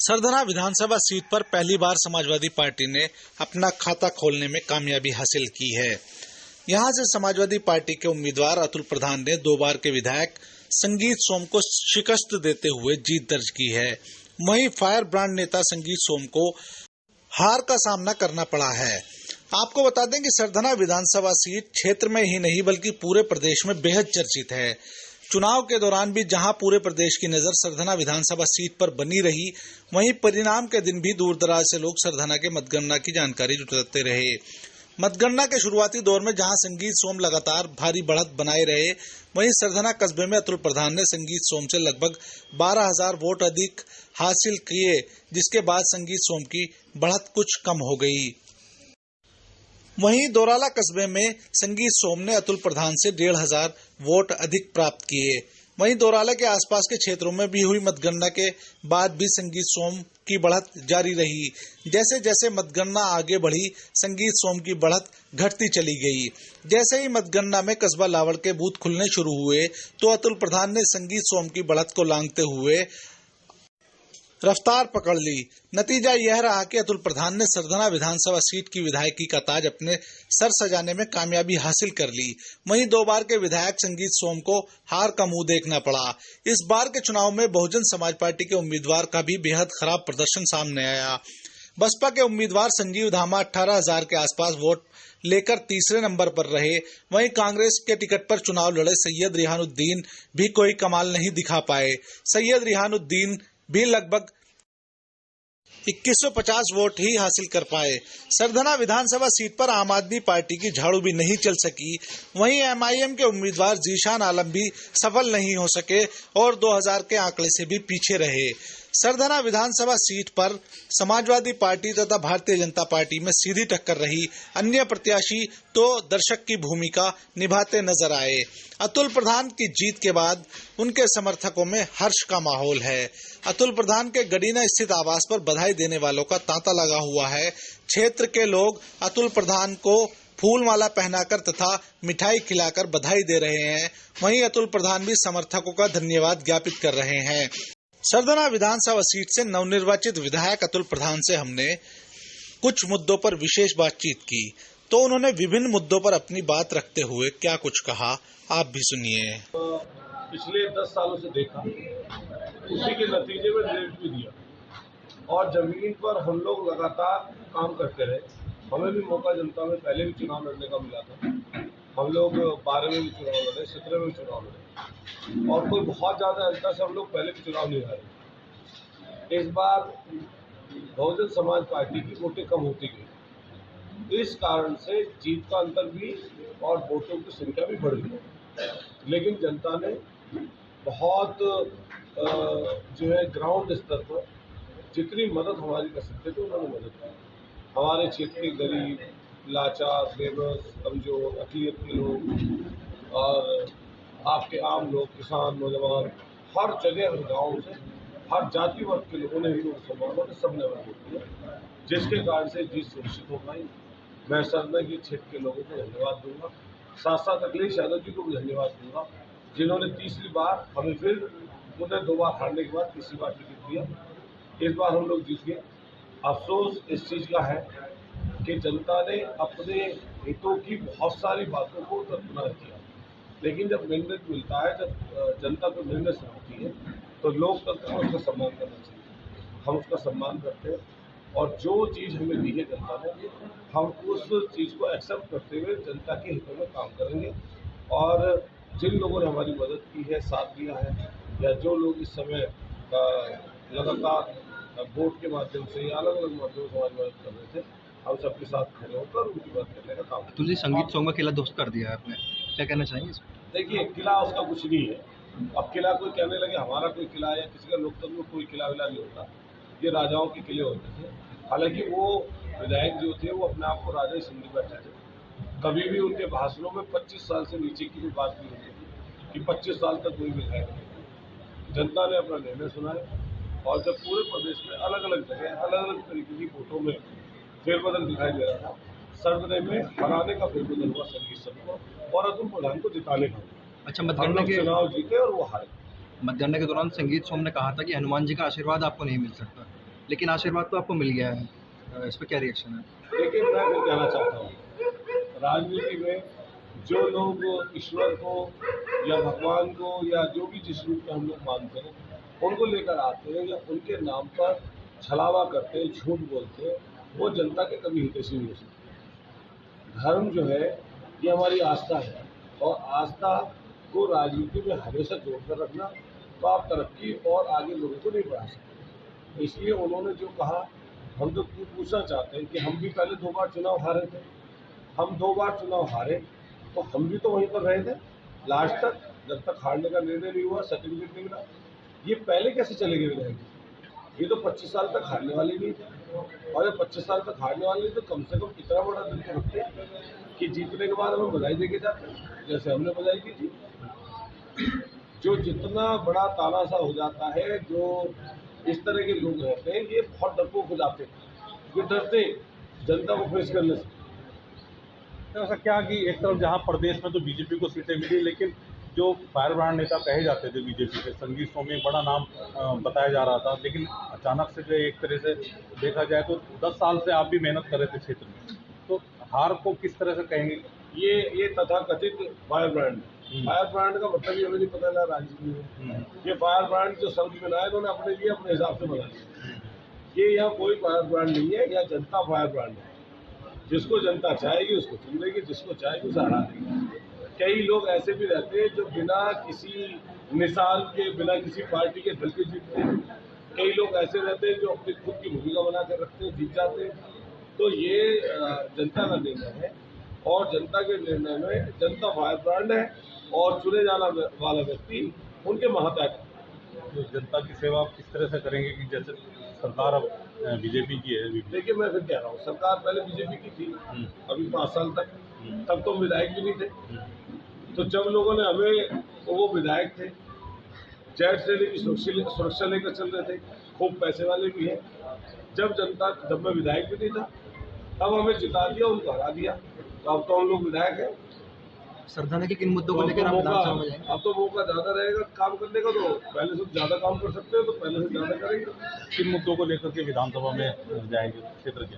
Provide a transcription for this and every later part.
सरधना विधानसभा seat पर पहली बार Samajwadi party ने अपना खाता खोलने में कामयाबी हासिल की है। यहां से समाजवादी पार्टी के उम्मीदवार अतुल प्रधान ने 2 बार के विधायक संगीत सोम को शिकस्त देते हुए जीत दर्ज की है। वहीं फायर ब्रांड नेता संगीत सोम को हार का सामना करना पड़ा है। आपको बता दें कि सरधना विधानसभा सीट क्षेत्र में ही नहीं बल्कि पूरे प्रदेश में बेहद चर्चित है। चुनाव के दौरान भी जहां पूरे प्रदेश की नजर सरधना विधानसभा सीट पर बनी रही, वहीं परिणाम के दिन भी दूर दराज से लोग सरधना के मतगणना की जानकारी जुटाते रहे। मतगणना के शुरुआती दौर में जहां संगीत सोम लगातार भारी बढ़त बनाए रहे, वहीं सरधना कस्बे में अतुल प्रधान ने संगीत सोम से लगभग 12,000 वोट अधिक हासिल किए, जिसके बाद संगीत सोम की बढ़त कुछ कम हो गई। वहीं दोराला कस्बे में संगीत सोम ने अतुल प्रधान से 1,500 वोट अधिक प्राप्त किए। वहीं दोराला के आसपास के क्षेत्रों में भी हुई मतगणना के बाद भी संगीत सोम की बढ़त जारी रही। जैसे जैसे मतगणना आगे बढ़ी, संगीत सोम की बढ़त घटती चली गई। जैसे ही मतगणना में कस्बा लावड़ के बूथ खुलने शुरू हुए, तो अतुल प्रधान ने संगीत सोम की बढ़त को लांघते हुए रफ्तार पकड़ ली। नतीजा यह रहा कि अतुल प्रधान ने सरधना विधानसभा सीट की विधायकी का ताज अपने सर सजाने में कामयाबी हासिल कर ली। वहीं 2 बार के विधायक संगीत सोम को हार का मुंह देखना पड़ा। इस बार के चुनाव में बहुजन समाज पार्टी के उम्मीदवार का भी बेहद खराब प्रदर्शन सामने आया। बसपा के उम्मीदवार संजीव धामा 18,000 के आसपास वोट लेकर तीसरे नंबर पर रहे। वहीं कांग्रेस के टिकट पर चुनाव लड़े सैयद रिहानुद्दीन भी कोई कमाल नहीं दिखा पाए। सैयद रिहानुद्दीन भी लगभग 2150 वोट ही हासिल कर पाए। सरधना विधानसभा सीट पर आम आदमी पार्टी की झाड़ू भी नहीं चल सकी। वहीं एमआईएम के उम्मीदवार जीशान आलम भी सफल नहीं हो सके और 2000 के आंकड़े से भी पीछे रहे। सरधना विधानसभा सीट पर समाजवादी पार्टी तथा भारतीय जनता पार्टी में सीधी टक्कर रही। अन्य प्रत्याशी तो दर्शक की भूमिका निभाते नजर आए। अतुल प्रधान की जीत के बाद उनके समर्थकों में हर्ष का माहौल है। अतुल प्रधान के गडीना स्थित आवास पर बधाई देने वालों का तांता लगा हुआ है। क्षेत्र के लोग अतुल प्रधान को फूल माला पहनाकर तथा मिठाई खिलाकर बधाई दे रहे हैं। वहीं अतुल प्रधान भी समर्थकों का धन्यवाद ज्ञापित कर रहे हैं। सरधना विधानसभा सीट से नवनिर्वाचित विधायक अतुल प्रधान से हमने कुछ मुद्दों पर विशेष बातचीत की, तो उन्होंने विभिन्न मुद्दों पर अपनी बात रखते हुए क्या कुछ कहा, आप भी सुनिए। पिछले 10 सालों से देखा, उसी के नतीजे में रिजल्ट भी दिया और जमीन पर हम लोग लगातार काम करते रहे। हमें भी मौका जनता में पहले भी चुनाव लड़ने का मिला था। हम लोग 12 में भी चुनाव लड़े, 17 में भी चुनाव लड़े और कोई बहुत ज़्यादा अंतर से हम लोग पहले भी चुनाव नहीं हारे। इस बार बहुजन समाज पार्टी की वोटें कम होती गई, इस कारण से जीत का अंतर भी और वोटों की संख्या भी बढ़ गई। लेकिन जनता ने बहुत जो है ग्राउंड स्तर पर जितनी मदद हमारी कर सकते थे उन्होंने मदद की। हमारे क्षेत्र के गरीब, लाचार, बेबस, कमजोर, अक़लियत के लोग और आपके आम लोग, किसान, नौजवान, हर जगह, हर गांव से, हर जाति वर्ग के लोगों ने ही मुसलमानों ने सबने वोट दिया, जिसके कारण से जीत सुनिश्चित हो पाई। मैं सरधना के क्षेत्र के लोगों को धन्यवाद दूंगा, साथ साथ अखिलेश यादव जी को भी धन्यवाद दूंगा, जिन्होंने तीसरी बार हमें फिर उन्हें 2 बार हारने के बाद तीसरी बार टिकट दिया। इस बार हम लोग जीत गए। अफसोस इस चीज़ का है कि जनता ने अपने हितों की बहुत सारी बातों को दरकिनार किया, लेकिन जब मैंडेट मिलता है, जब जनता को मैंडेट मिलती है, तो लोकतंत्र में उसका सम्मान करना चाहिए। हम उसका सम्मान करते हैं और जो चीज़ हमें दी है जनता ने, हम उस चीज़ को एक्सेप्ट करते हुए जनता के हितों में काम करेंगे। और जिन लोगों ने हमारी मदद की है, साथ दिया है, या जो लोग इस समय लगातार वोट के माध्यम से या अलग अलग माध्यमों से हमारी मदद कर रहे थे, हम सबके साथ खड़े होकर उनकी मदद करने का काम। तुलसी संगीत सोम का किला ध्वस्त कर दिया है आपने, क्या कहना चाहेंगे? देखिए, किला उसका कुछ नहीं है। अब किला कोई कहने लगे हमारा कोई किला है या किसी का, लोकतंत्र में कोई किला विला नहीं होता। ये राजाओं के किले होते थे। हालांकि वो विधायक जो थे वो अपने आप को राजा ही समझ बैठे थे। कभी भी उनके भाषणों में 25 साल से नीचे की कोई बात नहीं होती थी कि 25 साल तक कोई विधायक नहीं। जनता ने अपना निर्णय सुना है और जब पूरे प्रदेश में अलग अलग जगह अलग अलग तरीके की वोटों में फेरबदल दिखाई दे रहा था, सरधना में हराने का फेरबदल हुआ संगीत सोम को और अतुल प्रधान को जिताने का। अच्छा, मतगणना के चुनाव जीते और वो हारे। मतगणना के दौरान संगीत सोम ने कहा था कि हनुमान जी का आशीर्वाद आपको नहीं मिल सकता। लेकिन आशीर्वाद तो आपको मिल गया है, इस पर क्या रिएक्शन है? लेकिन मैं फिर कहना चाहता हूँ, राजनीति में जो लोग ईश्वर को या भगवान को या जो भी जिस रूप में हम लोग मानते हैं उनको लेकर आते हैं या उनके नाम पर छलावा करते हैं, झूठ बोलते हैं, वो जनता के कभी हितैषी नहीं हो सकते। धर्म जो है ये हमारी आस्था है और आस्था को राजनीति में हमेशा जोड़कर रखना, तो आप तरक्की और आगे लोगों को नहीं बढ़ा सकते। इसलिए उन्होंने जो कहा, हम तो पूछना चाहते हैं कि हम भी पहले 2 बार चुनाव हारे थे, हम 2 बार चुनाव हारे तो हम भी तो वहीं पर रहे थे लास्ट तक, जब तक हारने का निर्णय नहीं हुआ, सर्टिफिकेट नहीं मिला। ये पहले कैसे चले गए विधायक? ये तो 25 साल तक हारने वाले नहीं थे, और जब 25 साल तक हारने वाले नहीं तो कम से कम इतना बड़ा दिल तो रखते कि जीतने के बाद हमें बधाई देके जाते, जैसे हमने बधाई की थी। जो जितना बड़ा तानाशाह हो जाता है, जो इस तरह के लोग रहते हैं, ये बहुत डरपोक हो जाते हैं, ये डरते जनता को फेस करने से। ऐसा क्या कि एक तरफ जहां प्रदेश में तो बीजेपी को सीटें मिली, लेकिन जो फायर ब्रांड नेता कहे जाते थे बीजेपी के, संगीत स्वामी बड़ा नाम बताया जा रहा था, लेकिन अचानक से जो एक तरह से देखा जाए तो 10 साल से आप भी मेहनत कर रहे थे क्षेत्र में, तो हार को किस तरह से कहेंगे? ये तथाकथित फायर ब्रांड, फायर ब्रांड का मतलब ही हमें नहीं पता ना राजनीति में। ये फायर ब्रांड जो शब्द बनाया उन्होंने अपने लिए अपने हिसाब से बनाया। ये यहाँ कोई फायर ब्रांड नहीं है, यह जनता फायर ब्रांड है। जिसको जनता चाहेगी उसको चुन लेगी, जिसको चाहेगी उसे हरा देगी। कई लोग ऐसे भी रहते हैं जो बिना किसी मिसाल के, बिना किसी पार्टी के दल के जीतते हैं। कई लोग ऐसे रहते हैं जो अपनी खुद की भूमिका बना कर रखते हैं, जीत जाते हैं। तो ये जनता का निर्णय है और जनता के निर्णय में जनता फायर ब्रांड है और चुने जाने वाला व्यक्ति उनके महत्व। तो जनता की सेवा आप किस तरह से करेंगे कि जैसे सरकार अब बीजेपी की है? देखिए, मैं फिर कह रहा हूँ, सरकार पहले बीजेपी की थी, अभी 5 साल तक, तब तो विधायक भी नहीं थे। तो जब लोगों ने हमें, वो विधायक थे, जेट से लेकर सुरक्षा लेकर चल रहे थे, खूब पैसे वाले भी हैं। जब मैं विधायक भी नहीं था तब हमें जिता दिया, उनको हरा दिया, तो अब तो हम लोग विधायक हैं। सरदाना के किन मुद्दों को लेकर आप विधानसभा में जाएंगे? अब तो मौका ज़्यादा रहेगा काम करने का, तो पहले से ज़्यादा काम कर सकते हैं तो पहले से ज़्यादा करेंगे। किन मुद्दों को लेकर के विधानसभा में जाएंगे क्षेत्र के?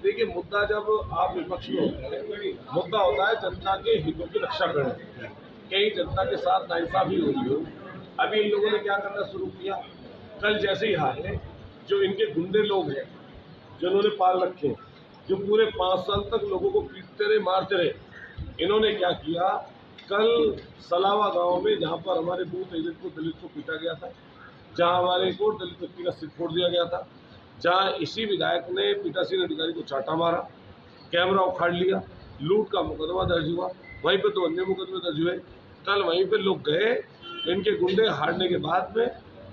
देखिए, मुद्दा जब आप विपक्ष में होते हैं, मुद्दा होता है जनता के हितों की रक्षा करना। कहीं जनता के साथ नाइंसाफी हो रही हो। अभी इन लोगों ने क्या करना शुरू किया, कल जैसे ही हारे, जो इनके गुंडे लोग हैं, जो इन्होंने पाल रखे हैं, जो पूरे 5 साल तक लोगों को पीटते रहे, मारते रहे, इन्होंने क्या किया, कल सलावा गांव में, जहां पर हमारे बूथ एजेंट को, दलित को पीटा गया था, जहां हमारे को दलित व्यक्ति का सिर फोड़ दिया गया था, जहां इसी विधायक ने पीठासीन अधिकारी को चाटा मारा, कैमरा उखाड़ लिया, लूट का मुकदमा दर्ज हुआ, वहीं पे 2 अन्य मुकदमे दर्ज हुए। कल वहीं पे लोग गए, इनके गुंडे हारने के बाद में,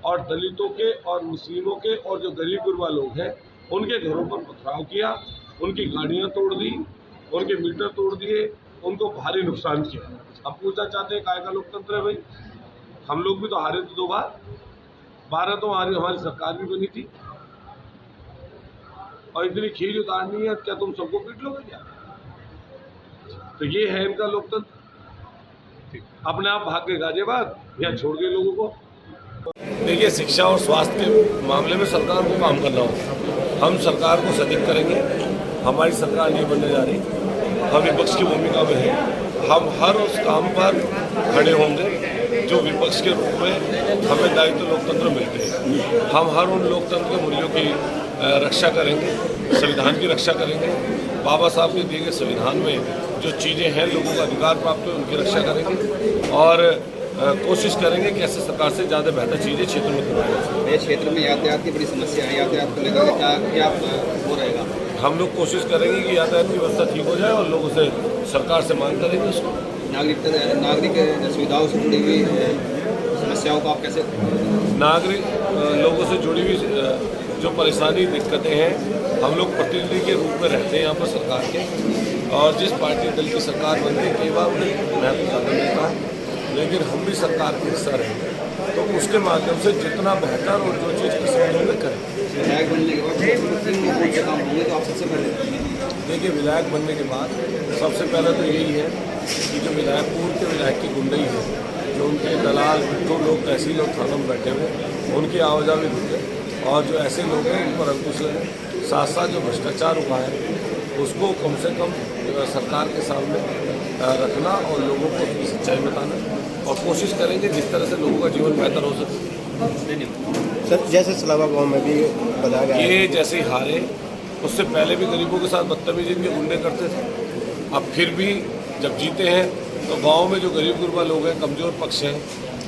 और दलितों के और मुस्लिमों के और जो गरीब गुरबा लोग हैं उनके घरों पर पथराव किया, उनकी गाड़ियां तोड़ दी, उनके मीटर तोड़ दिए, उनको भारी नुकसान किया। अब पूछना चाहते हैं काय का लोकतंत्र है भाई? हम लोग भी तो हारे थे 2 बार, 12 तो हमारी सरकार भी बनी थी, और इतनी खींच उतारनी है, क्या तुम सबको पीट लोगे क्या? तो ये है इनका लोकतंत्र। अपने आप भाग गए गाजियाबाद या छोड़ गए लोगों को। देखिए, शिक्षा और स्वास्थ्य के मामले में सरकार को काम करना होगा। हम सरकार को सजग करेंगे, हमारी सरकार नहीं बनने जा रही, हम विपक्ष की भूमिका में हैं। हम हर उस काम पर खड़े होंगे जो विपक्ष के रूप में हमें दायित्व लोकतंत्र मिलते हैं। हम हर उन लोकतंत्र के मूल्यों की रक्षा करेंगे, संविधान की रक्षा करेंगे। बाबा साहब के दिए गए संविधान में जो चीज़ें हैं, लोगों का अधिकार प्राप्त हो, उनकी रक्षा करेंगे और कोशिश करेंगे कि ऐसे सरकार से ज़्यादा बेहतर चीज़ें क्षेत्र में करवाएं। मेरे क्षेत्र में यातायात की बड़ी समस्या है, यातायात को लेकर क्या हो रहेगा? हम लोग कोशिश करेंगे कि यातायात की व्यवस्था ठीक हो जाए और लोग उसे सरकार से मांग करेंगे उसको। नागरिक सुविधाओं से जुड़ी हुई समस्याओं को आप कैसे? नागरिक लोगों से जुड़ी हुई जो परेशानी, दिक्कतें हैं, हम लोग प्रतिनिधि के रूप में रहते हैं यहाँ पर सरकार के, और जिस पार्टी दल की सरकार बनती है कई बार उन्हें महत्व ज़्यादा मिलता है, लेकिन हम भी सरकार के हिस्सा रहेंगे, तो उसके माध्यम से जितना बेहतर और जो चीज़ पसंद होंगे करें। विधायक बनने के बाद काम होंगे तो आप सबसे पहले देखिए, विधायक बनने के बाद सबसे पहले तो यही है कि जो विधायक, पूर्व के विधायक की गुंडई है, जो उनके दलाल, जो लोग तहसील और थाना में बैठे हुए, उनकी आवाजाही रुके, और जो ऐसे लोग हैं उन पर अंकुश लगे। साथ साथ जो भ्रष्टाचार हुआ है उसको कम से कम सरकार के सामने रखना और लोगों को उसकी सच्चाई बताना, और कोशिश करेंगे जिस तरह से लोगों का जीवन बेहतर हो सके। सर जैसे सलावा गांव में भी बताया गया ये जैसे ही हारे उससे पहले भी गरीबों के साथ बदतमीजी के गुंडे करते थे, अब फिर भी जब जीते हैं तो गांव में जो गरीब गुरबा लोग हैं, कमज़ोर पक्ष हैं,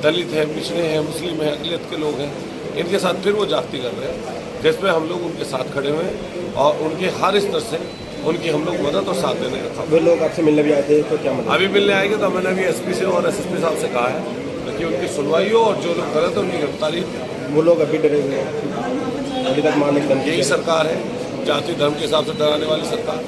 दलित हैं, पिछड़े हैं, मुस्लिम हैं, अक़लियत के लोग हैं, इनके साथ फिर वो जाति कर रहे हैं, जिसमें हम लोग उनके साथ खड़े हुए हैं और उनके हर स्तर से उनकी हम लोग मदद और साथ देने का काम। वे लोग आपसे मिलने भी आए थे तो क्या मतलब? अभी मिलने आएंगे तो मैंने अभी एसपी से और एसएसपी साहब से कहा है कि उनकी सुनवाई हो और जो लोग गलत है उनकी गिरफ्तारी। वो लोग अभी डरे हुए हैं, अभी तक मारने की धमकी। यही सरकार है, जाति धर्म के हिसाब से डराने वाली सरकार।